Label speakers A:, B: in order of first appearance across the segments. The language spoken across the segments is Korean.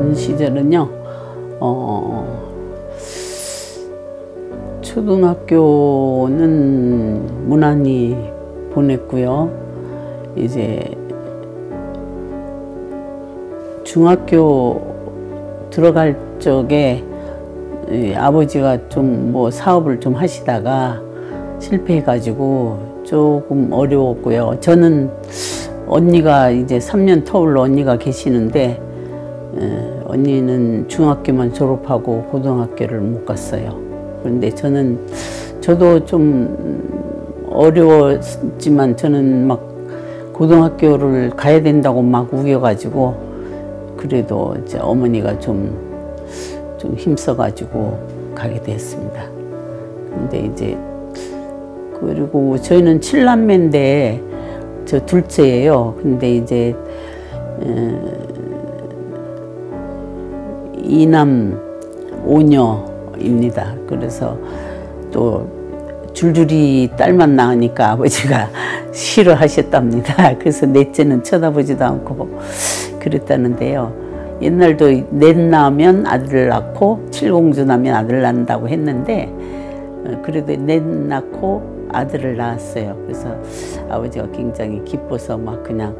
A: 어린 시절은요, 초등학교는 무난히 보냈고요. 이제 중학교 들어갈 적에 아버지가 좀 뭐 사업을 좀 하시다가 실패해가지고 조금 어려웠고요. 저는 언니가 이제 3년 터울로 언니가 계시는데 언니는 중학교만 졸업하고 고등학교를 못 갔어요. 그런데 저도 좀 어려웠지만 저는 막 고등학교를 가야 된다고 막 우겨가지고 그래도 이제 어머니가 좀 힘써가지고 가게 됐습니다. 근데 이제 그리고 저희는 7남매인데 저 둘째예요. 근데 이제 2남 5녀입니다. 그래서 또 줄줄이 딸만 낳으니까 아버지가 싫어하셨답니다. 그래서 넷째는 쳐다보지도 않고 그랬다는데요. 옛날도 넷 낳으면 아들을 낳고 칠공주 낳으면 아들 낳는다고 했는데 그래도 넷 낳고 아들을 낳았어요. 그래서 아버지가 굉장히 기뻐서 막 그냥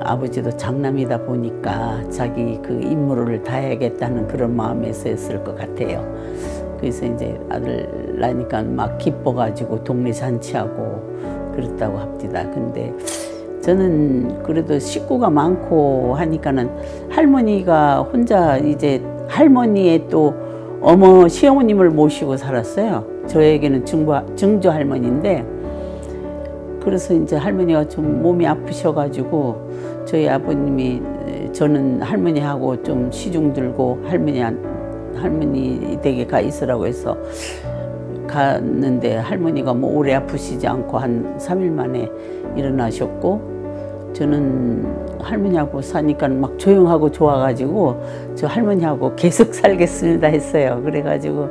A: 아버지도 장남이다 보니까 자기 그 임무를 다해야겠다는 그런 마음에서 했을 것 같아요. 그래서 이제 아들 낳으니까 막 기뻐가지고 동네 잔치하고 그랬다고 합니다. 근데 저는 그래도 식구가 많고 하니까는 할머니가 혼자 이제 할머니의 또 어머 시어머님을 모시고 살았어요. 저에게는 증조 할머니인데 그래서 이제 할머니가 좀 몸이 아프셔가지고 저희 아버님이 저는 할머니하고 좀 시중 들고 할머니 댁에 가 있으라고 해서 갔는데 할머니가 뭐 오래 아프시지 않고 한 3일 만에 일어나셨고 저는 할머니하고 사니까 막 조용하고 좋아가지고 저 할머니하고 계속 살겠습니다 했어요. 그래가지고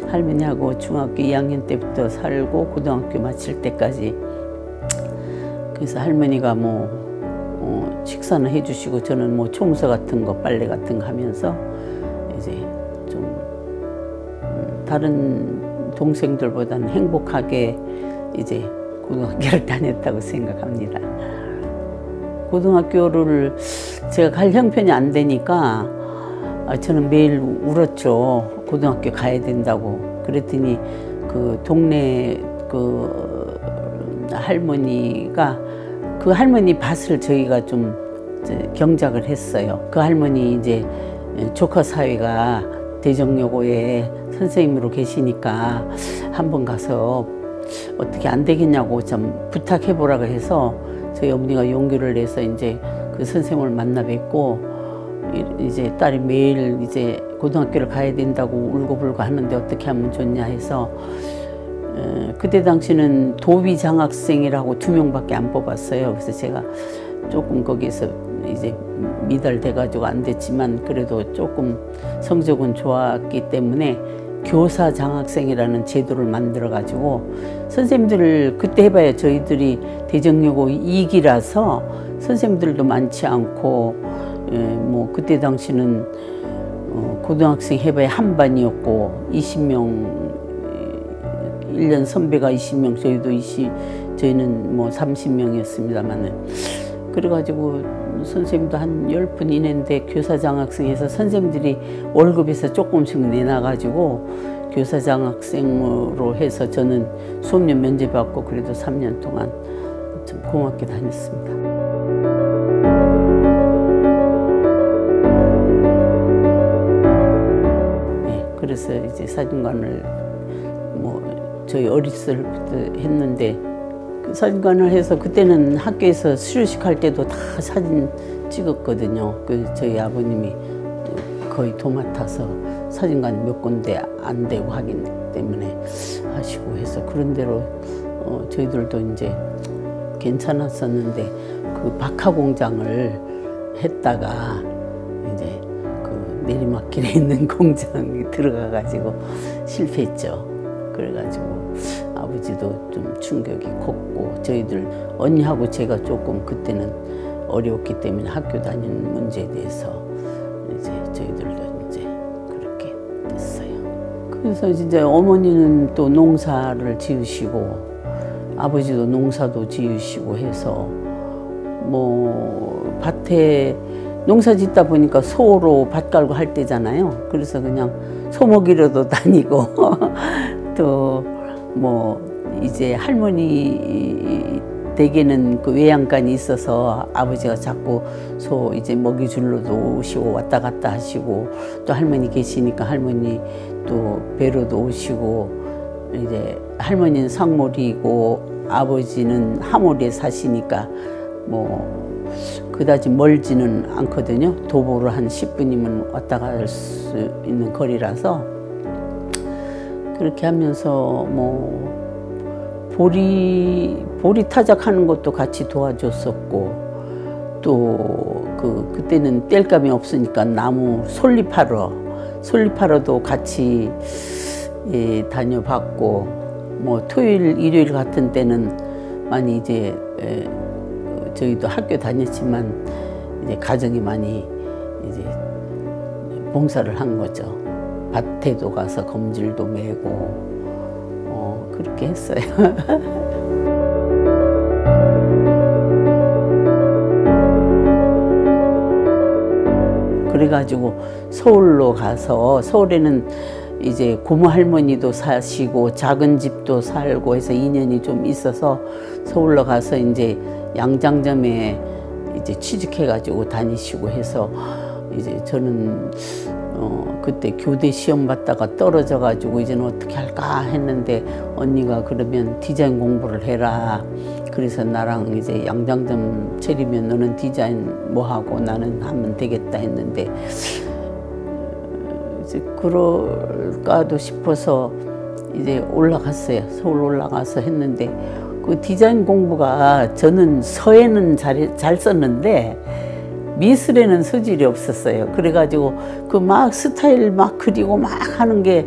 A: 할머니하고 중학교 2학년 때부터 살고 고등학교 마칠 때까지 그래서 할머니가 뭐 식사는 해주시고 저는 뭐 청소 같은 거 빨래 같은 거 하면서 이제 좀 다른 동생들보다는 행복하게 이제 고등학교를 다녔다고 생각합니다. 고등학교를 제가 갈 형편이 안 되니까 저는 매일 울었죠. 고등학교 가야 된다고. 그랬더니 그 동네 그 할머니가 그 할머니 밭을 저희가 좀 경작을 했어요. 그 할머니 이제 조카 사위가 대정여고에 선생님으로 계시니까 한번 가서 어떻게 안 되겠냐고 좀 부탁해보라고 해서 저희 어머니가 용기를 내서 이제 그 선생님을 만나 뵙고 이제 딸이 매일 이제 고등학교를 가야 된다고 울고불고 하는데 어떻게 하면 좋냐 해서 그때 당시는 도비 장학생이라고 2명밖에 안 뽑았어요. 그래서 제가 조금 거기서 이제 미달돼가지고 안 됐지만 그래도 조금 성적은 좋았기 때문에 교사 장학생이라는 제도를 만들어가지고 선생님들을 그때 해봐야 저희들이 대정여고 2기라서 선생님들도 많지 않고 뭐 그때 당시는 고등학생 해봐야 한 반이었고 20명 1년 선배가 20명 저희는 뭐 30명이었습니다만은 그래가지고 선생님도 한 10분 이내인데 교사장학생에서 선생님들이 월급에서 조금씩 내놔가지고 교사장학생으로 해서 저는 수업료 면제받고 그래도 3년 동안 좀 고맙게 다녔습니다. 네, 그래서 이제 사진관을 뭐 저희 어렸을 때부터 했는데 사진관을 해서 그때는 학교에서 수료식 할 때도 다 사진 찍었거든요. 저희 아버님이 거의 도맡아서 사진관 몇 군데 안 되고 하기 때문에 하시고 해서 그런 대로 저희들도 이제 괜찮았었는데 그 박하 공장을 했다가 이제 그 내리막길에 있는 공장에 들어가가지고 실패했죠. 그래가지고 아버지도 좀 충격이 컸고 저희들 언니하고 제가 조금 그때는 어려웠기 때문에 학교 다니는 문제에 대해서 이제 그래서 진짜 어머니는 또 농사를 지으시고 아버지도 농사도 지으시고 해서 뭐 밭에 농사 짓다 보니까 소로 밭 갈고 할 때잖아요. 그래서 그냥 소 먹이러도 다니고 또 뭐 이제 할머니 댁에는 그 외양간이 있어서 아버지가 자꾸 소 이제 먹이 줄로도 오시고 왔다 갔다 하시고 또 할머니 계시니까 할머니 또 뵈러도 오시고 이제 할머니는 상몰이고 아버지는 하몰에 사시니까 뭐 그다지 멀지는 않거든요. 도보로 한 10분이면 왔다 갈 수 있는 거리라서 그렇게 하면서 뭐 보리 타작하는 것도 같이 도와줬었고 또 그때는 땔감이 없으니까 나무 솔잎하러도 같이 다녀봤고 뭐 토요일 일요일 같은 때는 많이 이제 저희도 학교 다녔지만 이제 가정이 많이 이제 봉사를 한 거죠. 밭에도 가서 검질도 메고 그렇게 했어요. 그래가지고 서울로 가서 서울에는 이제 고모 할머니도 사시고 작은 집도 살고 해서 인연이 좀 있어서 서울로 가서 이제 양장점에 이제 취직해가지고 다니시고 해서 이제 저는 그때 교대 시험 봤다가 떨어져가지고 이제는 어떻게 할까 했는데 언니가 그러면 디자인 공부를 해라. 그래서 나랑 이제 양장점 차리면 너는 디자인 뭐 하고 나는 하면 되겠다 했는데 이제 그럴까도 싶어서 이제 올라갔어요. 서울 올라가서 했는데 그 디자인 공부가 저는 서예는 잘 썼는데 미술에는 소질이 없었어요. 그래가지고 그 막 스타일 막 그리고 막 하는 게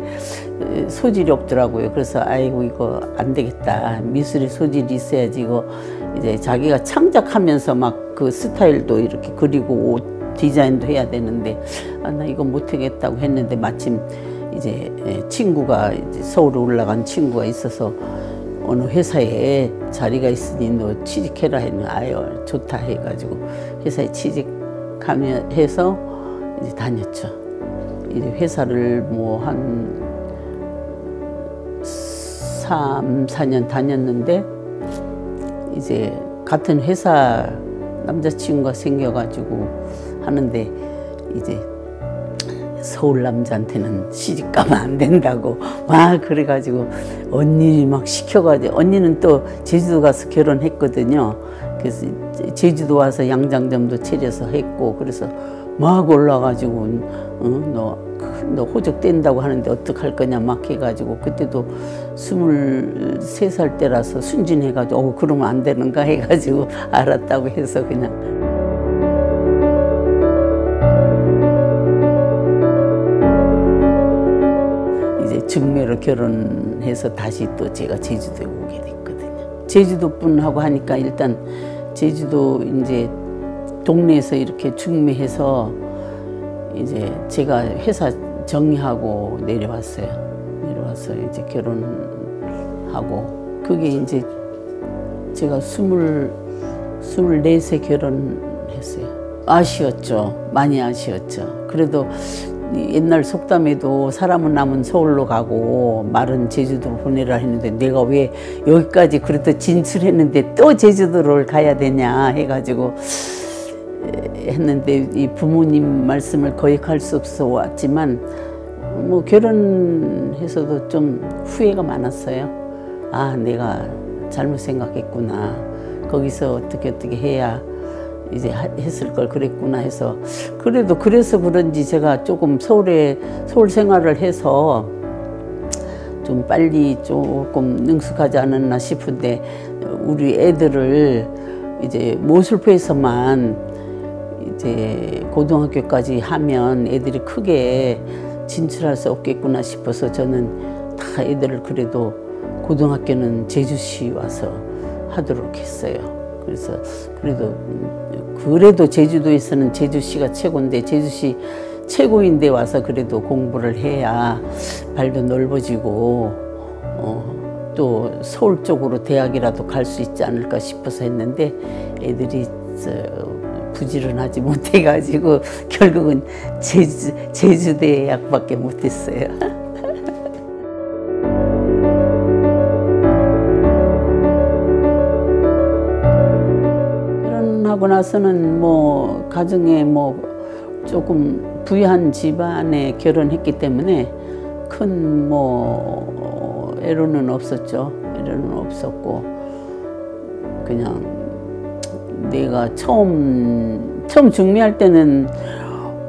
A: 소질이 없더라고요. 그래서 아이고 이거 안 되겠다. 미술에 소질이 있어야지 이거 이제 자기가 창작하면서 막 그 스타일도 이렇게 그리고 옷 디자인도 해야 되는데 아, 나 이거 못하겠다고 했는데 마침 이제 친구가 이제 서울에 올라간 친구가 있어서 어느 회사에 자리가 있으니 너 취직해라 했는데 아유 좋다 해가지고 회사에 취직하면 해서 이제 다녔죠. 이제 회사를 뭐 한 3, 4년 다녔는데 이제 같은 회사 남자친구가 생겨가지고 하는데 이제 서울 남자한테는 시집 가면 안 된다고 막 그래가지고 언니 막 시켜가지고 언니는 또 제주도 가서 결혼했거든요. 그래서 제주도 와서 양장점도 차려서 했고 그래서 막 올라가지고 너 호적된다고 하는데 어떡할 거냐 막 해가지고 그때도 23살 때라서 순진해가지고 그러면 안 되는가 해가지고 알았다고 해서 그냥 중매로 결혼해서 다시 또 제가 제주도에 오게 됐거든요. 제주도 분하고 하니까 일단 제주도 이제 동네에서 이렇게 중매해서 이제 제가 회사 정리하고 내려왔어요. 내려와서 이제 결혼하고 그게 이제 제가 24세 결혼했어요. 아쉬웠죠. 많이 아쉬웠죠. 그래도 옛날 속담에도 사람은 남은 서울로 가고 말은 제주도로 보내라 했는데 내가 왜 여기까지 그래도 진출했는데 또 제주도를 가야 되냐 해가지고 했는데 이 부모님 말씀을 거역할 수 없어 왔지만 뭐 결혼해서도 좀 후회가 많았어요. 아 내가 잘못 생각했구나. 거기서 어떻게 해야 이제 했을 걸 그랬구나 해서 그래도 그래서 그런지 제가 조금 서울 생활을 해서 좀 빨리 조금 능숙하지 않았나 싶은데 우리 애들을 이제 모슬포에서만 이제 고등학교까지 하면 애들이 크게 진출할 수 없겠구나 싶어서 저는 다 애들을 그래도 고등학교는 제주시 와서 하도록 했어요. 그래서 그래도 제주도에서는 제주시가 최고인데 제주시 최고인 데 와서 그래도 공부를 해야 발도 넓어지고 또 서울 쪽으로 대학이라도 갈 수 있지 않을까 싶어서 했는데 애들이 부지런하지 못해가지고 결국은 제주대학밖에 못했어요. 결혼하고 나서는 뭐 가정에 뭐 조금 부유한 집안에 결혼했기 때문에 큰 뭐 애로는 없었죠. 애로는 없었고 그냥 내가 처음 중매할 때는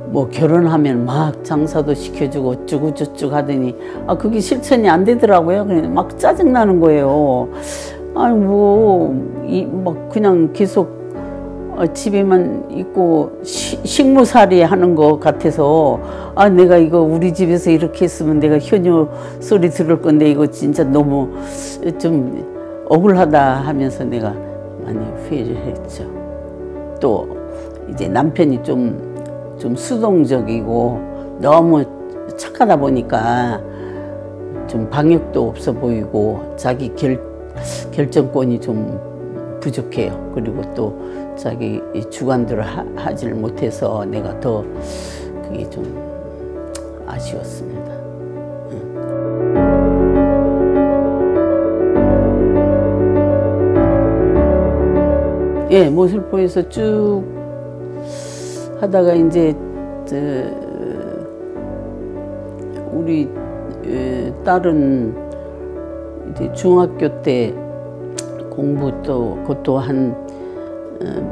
A: 뭐 결혼하면 막 장사도 시켜주고 어쩌고 저쩌고 하더니 그게 실천이 안 되더라고요. 그냥 막 짜증나는 거예요. 아니 막 그냥 계속 집에만 있고 식모살이 하는 것 같아서 내가 이거 우리 집에서 이렇게 했으면 내가 효녀 소리 들을 건데 이거 진짜 너무 좀 억울하다 하면서 내가 많이 후회를 했죠. 또 이제 남편이 좀 수동적이고 너무 착하다 보니까 좀 방역도 없어 보이고 자기 결정권이 좀 부족해요. 그리고 또 자기 주관대로 하질 못해서 내가 더 그게 좀 아쉬웠습니다. 예, 모슬포에서 쭉 하다가 이제 우리 딸은 이제 중학교 때 공부 또 그것도 한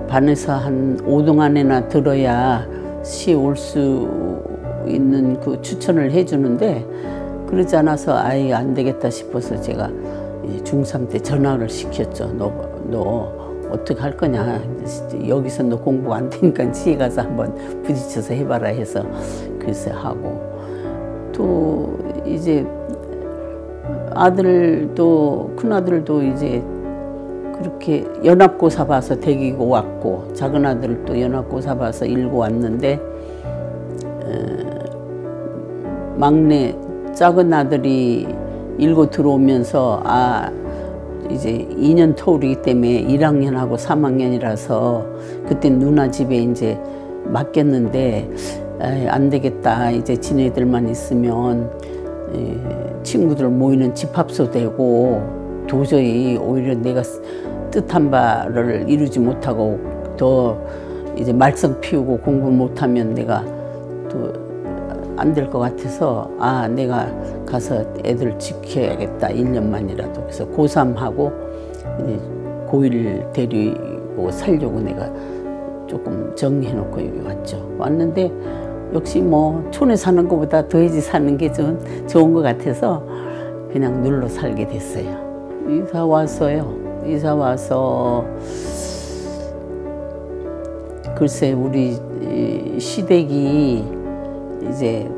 A: 반에서 한 5등 안에나 들어야 시에 올 수 있는 그 추천을 해주는데 그러지 않아서 아예 안 되겠다 싶어서 제가 중3 때 전화를 시켰죠. 너 어떻게 할 거냐. 여기서 너 공부 안 되니까 시에 가서 한번 부딪혀서 해봐라 해서 글쎄 하고 또 이제 아들도 큰아들도 이제 그렇게 연합고사 봐서 대기고 왔고 작은 아들도 연합고사 봐서 일고 왔는데 막내 작은 아들이 일고 들어오면서 이제 2년 터울이기 때문에 1학년하고 3학년이라서 그때 누나 집에 이제 맡겼는데 안 되겠다. 이제 지네들만 있으면 친구들 모이는 집합소 되고 도저히 오히려 내가 뜻한 바를 이루지 못하고 더 이제 말썽 피우고 공부 못하면 내가 또 안 될 것 같아서 내가 가서 애들 지켜야겠다. 1년만이라도. 그래서 고3하고 이제 고1 데리고 살려고 내가 조금 정리해놓고 여기 왔죠. 왔는데 역시 뭐 촌에 사는 것보다 도해지 사는 게 좀 좋은 것 같아서 그냥 눌러 살게 됐어요. 이사 와서 글쎄 우리 시댁이 이제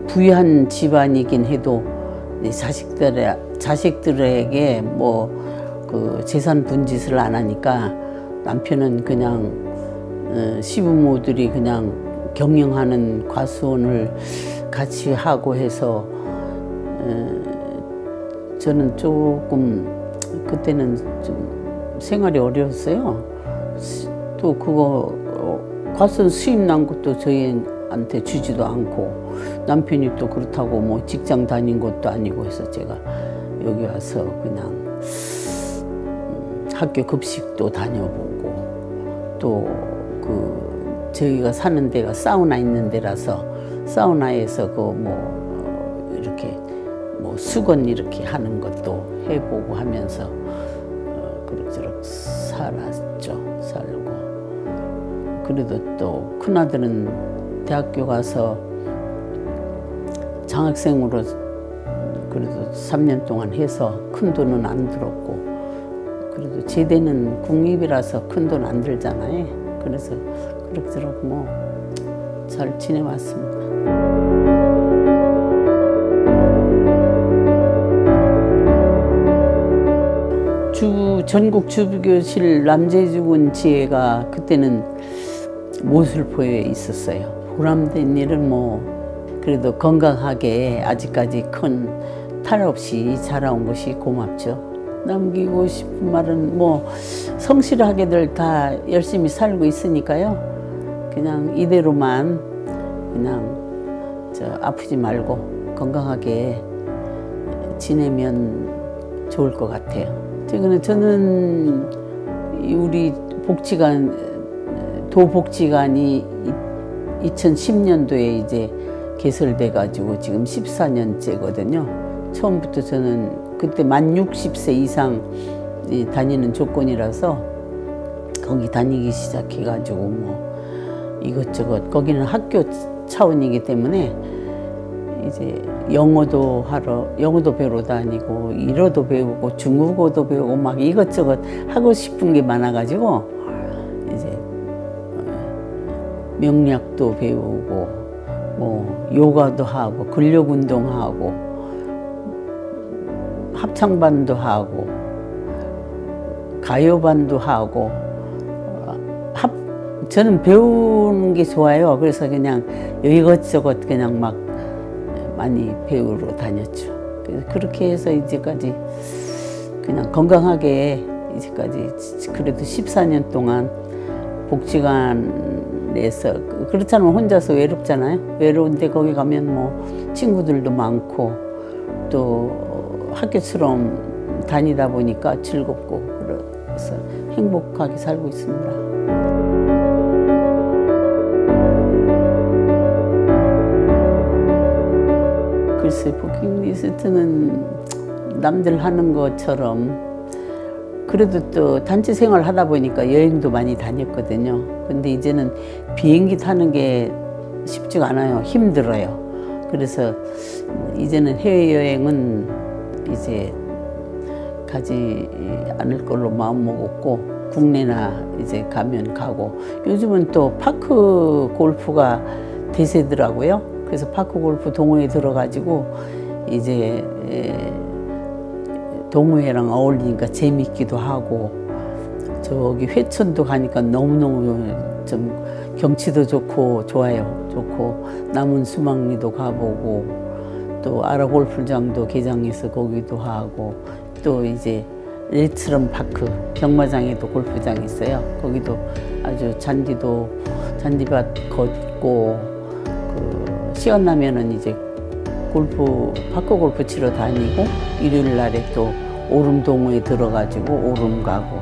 A: 부유한 집안이긴 해도 자식들에게 뭐 그 재산 분짓을 안 하니까 남편은 그냥 시부모들이 그냥 경영하는 과수원을 같이 하고 해서 저는 조금 그때는 좀 생활이 어려웠어요. 또 그거 과수원 수입 난 것도 저희한테 주지도 않고 남편이 또 그렇다고 뭐 직장 다닌 것도 아니고 해서 제가 여기 와서 그냥 학교 급식도 다녀보고 또 저희가 사는 데가 사우나 있는 데라서 사우나에서 그 뭐 이렇게 뭐 수건 이렇게 하는 것도 해보고 하면서 그럭저럭 살고 그래도 또 큰아들은 대학교 가서 장학생으로 그래도 3년 동안 해서 큰 돈은 안 들었고 그래도 제대는 국립이라서 큰 돈 안 들잖아요. 그래서 그럭저럭 뭐 잘 지내왔습니다. 전국 주부교실 남재주군 지회가 그때는 모슬포에 있었어요. 보람된 일은 뭐 그래도 건강하게 아직까지 큰 탈 없이 자라온 것이 고맙죠. 남기고 싶은 말은 뭐 성실하게들 다 열심히 살고 있으니까요. 그냥 이대로만 그냥 아프지 말고 건강하게 지내면 좋을 것 같아요. 최근에 저는 우리 복지관, 도복지관이 2010년도에 이제 개설돼 가지고 지금 14년째거든요. 처음부터 저는 그때 만 60세 이상 다니는 조건이라서 거기 다니기 시작해 가지고 뭐 이것저것, 거기는 학교 차원이기 때문에 이제 영어도 배우러 다니고 일어도 배우고 중국어도 배우고 막 이것저것 하고 싶은 게 많아가지고 이제 명략도 배우고 뭐 요가도 하고 근력 운동하고 합창반도 하고 가요반도 하고 저는 배우는 게 좋아요. 그래서 그냥 이것저것 그냥 막 많이 배우러 다녔죠. 그래서 그렇게 해서 이제까지 그냥 건강하게 이제까지 그래도 14년 동안 복지관에서, 그렇잖아요. 혼자서 외롭잖아요. 외로운데 거기 가면 뭐 친구들도 많고 또 학교처럼 다니다 보니까 즐겁고 그래서 행복하게 살고 있습니다. 글쎄, 버킷리스트는 남들 하는 것처럼 그래도 또 단체 생활 하다 보니까 여행도 많이 다녔거든요. 근데 이제는 비행기 타는 게 쉽지가 않아요. 힘들어요. 그래서 이제는 해외여행은 이제 가지 않을 걸로 마음 먹었고 국내나 이제 가면 가고, 요즘은 또 파크 골프가 대세더라고요. 그래서 파크 골프 동호회 들어가지고 이제 동호회랑 어울리니까 재밌기도 하고, 저기 회천도 가니까 너무너무 좀 경치도 좋고 좋아요. 좋고 남은 수막리도 가보고 또 아라골프장도 개장해서 거기도 하고, 또 이제 레츠런 파크 경마장에도 골프장이 있어요. 거기도 아주 잔디밭 걷고 시간 나면은 이제 파크 골프 치러 다니고, 일요일 날에 또 오름 동호회 들어가지고 오름 가고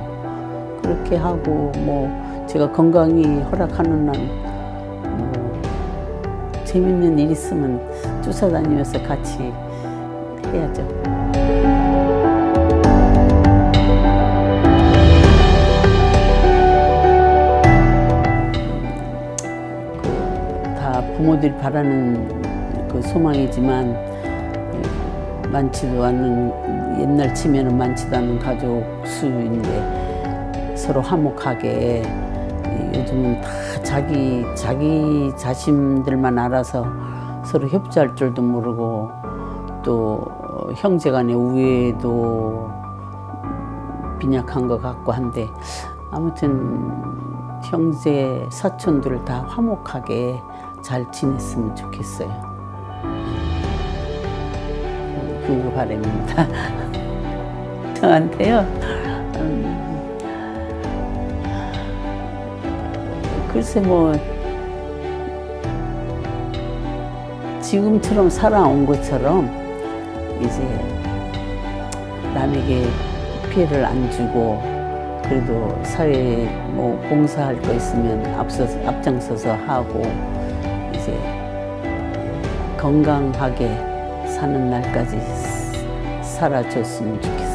A: 그렇게 하고, 뭐 제가 건강이 허락하는 날 뭐 재밌는 일 있으면 쫓아다니면서 같이 해야죠. 다 부모들이 바라는 그 소망이지만 많지도 않은, 옛날 치면은 많지도 않은 가족 수인데 서로 화목하게, 요즘은 다 자기 자신들만 알아서 서로 협조할 줄도 모르고, 또 형제 간의 우애도 빈약한 것 같고 한데, 아무튼 형제 사촌들 다 화목하게 잘 지냈으면 좋겠어요. 그거 바람입니다. 저한테요. 글쎄 뭐 지금처럼 살아온 것처럼 이제 남에게 피해를 안 주고, 그래도 사회에 뭐 봉사할 거 있으면 앞장서서 하고, 이제 건강하게 사는 날까지 살아줬으면 좋겠어요.